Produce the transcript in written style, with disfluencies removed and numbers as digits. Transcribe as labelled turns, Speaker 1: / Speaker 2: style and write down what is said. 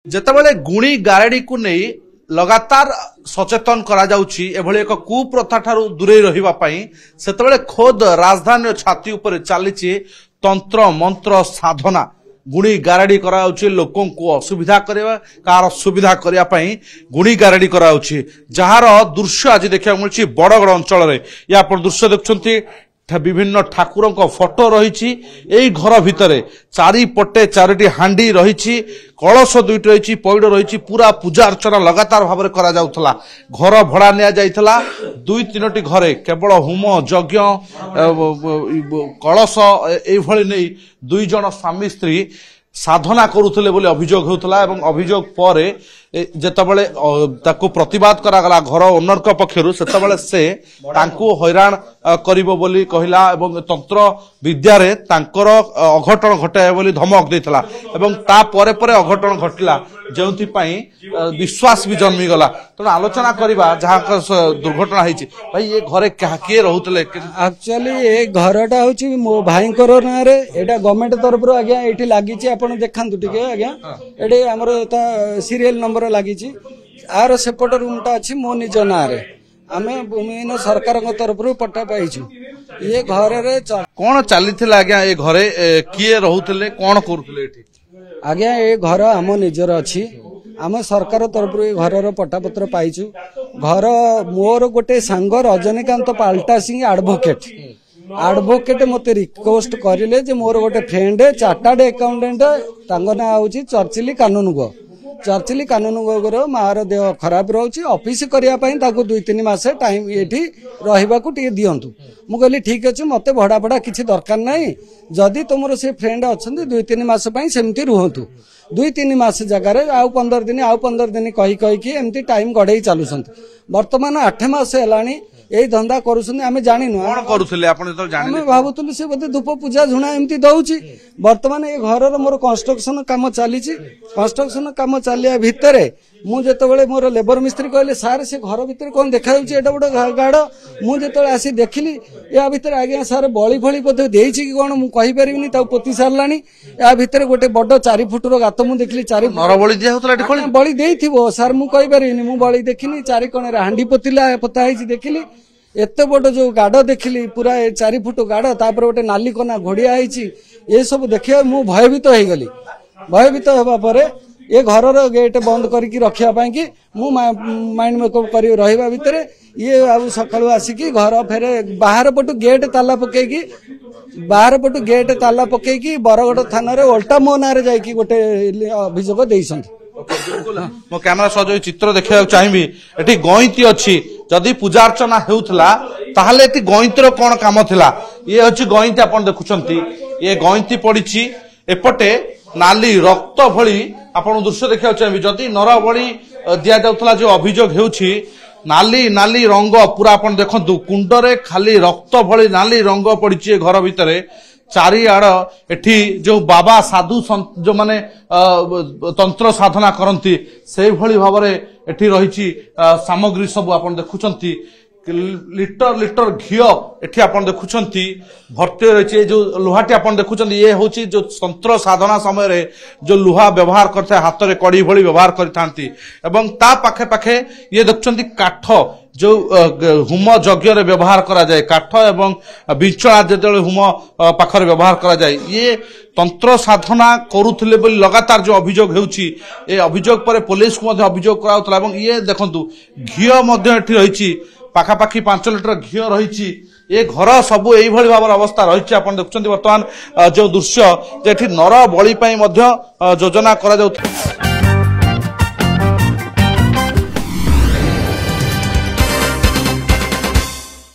Speaker 1: जेतेबेले गुणी गारेडी को नहीं लगातार सचेतन करा जाउची एभली एक कुप्रथा ठारू दूरे रहिबा पई सेतेबेले खोद राजधानी छाती ऊपर चलीची तंत्र मंत्र साधना गुणी गारेडी करा जाउची लोकों को असुविधा करबा कार सुविधा करिया पई गुणी गारेडी करा जाउची जहार दृश्य आज देखा मिलची बड़गड़ अंचल रे या पर दृश्य देखछंती विभिन्न ठाकुर फोटो रही घर भितर चारिपटे चारोटी हांडी रही कलश दुईट रही पैड रही पूरा पूजा अर्चना लगातार भाव में करा जाउथला घर भड़ा निया जाइथला दुई तीनोटी घरे केवल होम यज्ञ कलश एभली नहीं दुई जन स्वामी स्त्री साधना करुले बोली अभियोग होता एवं अभियोग पर जेतेबेले ताकू प्रतिवाद करागला घर ओनर पक्षरु सेतेबेले से तांकू हैरान करिवो बोली कहिला एवं तंत्र विद्या रे तांकर अघटन घटाए बोली धमक देथिला एवं ता परे परे अघटन घटिला जेउथि पई विश्वास भी जन्मी गला त आलोचना करिबा जहा दुर्घटना हिची भाई ये घरे के रहउतले
Speaker 2: एक्चुअली ए घरटा होची मो भाईकर ना रे एटा गवर्नमेंट तरफ रो आज्ञा एठी लागिची आपण देखांतु टिके आज्ञा एडे हमर ता सीरियल नंबर लागिची आर सेपट रूमटा अछि मो निज ना रे आमे भूमिहीन सरकार तरफ रो पट्टा पाइछु ये घर रे
Speaker 1: कोन चलीथिला आज्ञा ए घरे किए रहउतले कोन करूतले एठी
Speaker 2: आज्ञा ए घर आम निजर अच्छी आम सरकार तरफ घर पट्टापत्र पाइचु घर मोर गोटे सांग रजनीकांत पाल्टा सिंह आडभोकेट मते रिक्वेस्ट करिले जे मोर गोटे फ्रेंड चार्टर्ड अकाउंटेंट तांग ना होची चर्चिली कानून गो मार देह खराब रोची ऑफिस करिया पई ताको 2-3 मास टाइम एठी रहिबा को टी दियंतु मु कहली ठीक अछि मते भड़ा किछि दरकार नाही जदि तुमरो से फ्रेंड अछंती 2-3 मास पई सेमती रहंतु 2-3 मास जगह रे आउ 15 दिन कही कि एमती टाइम गढई चालुसंत वर्तमान 8 मास हेलानी ए धंदा करूछन आमे जानिनु
Speaker 1: कोन करूथले आपण तो जानि
Speaker 2: आमे भाबुतलु से बदे धूप पूजा झुणा एमती दउची वर्तमान ए घर मोर कंस्ट्रक्शन काम चालीची कंस्ट्रक्शन काम चालिया भितरे मु जेतेबेले मोर लेबर मिस्त्री कहले सार से घर भितर कोन देखा जाउची एटा बड गाड मु जेतेबेले आसी देखिली या भितर आगे सार बळी फळी पदे देइची कि कोन मु कहि परिबिनी ता पोती सारलानी या भितर गोटे बड 4 फुट रो गात मु देखली 4
Speaker 1: नर बळी दिया होतला एटी कोन
Speaker 2: बळी देइथिबो सार मु कहि परिबिनी मु बळी देखिनी 4 कोणे रे हांडी पोता हिची देखिली एत बड़ जो गाड़ देखिली पूरा 4 फुट गाड़ तापर गोटे नाली कना घोड़िया ये सब देखिए मु भयभीत हो गली भयभीत होगा पर ये घर गेट बंद करके रखिया पाई कि मु माइंड मेकअप कर रहिबा भितर ये आउ सकाळु आसिकी घर फेरे बाहर पटु गेट ताला पकेकी बरगड़ थाना रे उल्टा मो नारे जाई गोटे अभियोग देइसंती
Speaker 1: मो कैमरा सह चित्र देखा चाहिए एटी गईती अच्छी जदि पूजा अर्चना होउथला ताहले एटी गईतर कौन काम थिला ये हची गईती आपण देखुचंती ये गईती पड़ीची एपटे नाली रक्त भली आपण दृश्य देखा चाहिए जदि नर बळी दिया जाउथला जो अभियोग हेउची नाली नाली रंग पूरा आपण देखंतु कुंडरे खाली रक्त भली नाली रंग पड़ीची घर भितरे चारिआड़ एठी जो बाबा साधु जो माने तंत्र साधना करती से भली भाव में एठी रही सामग्री सब आपण देखुचंती लिटर लिटर घिओ एठी आपण देखुचंती भर्ती रही जो लुहाटी आपण देखुचंती ये होची जो तंत्र साधना समय रे जो लुहा व्यवहार करते हाथ रे कड़ी भली व्यवहार करथांती एवं ता पाखे पाखे ये देखुचंती काठ जो होम यज्ञ रे व्यवहार करा जाए काठ एवं बिंचणा जेते होम पाखरे व्यवहार करा जाए ये तंत्र साधना करुले बोली लगातार जो अभियोग हेउची ए अभियोग पर पुलिस को मध्य अभियोग कराउतला एवं ये देखंतु घिओ मध्य एठी रहिची पाखापाखि 5 लिटर घिओ रहिची ये घर सबू यही भाव अवस्था रही आप देखुं बर्तमान जो दृश्य जेठी नर बलि योजना करा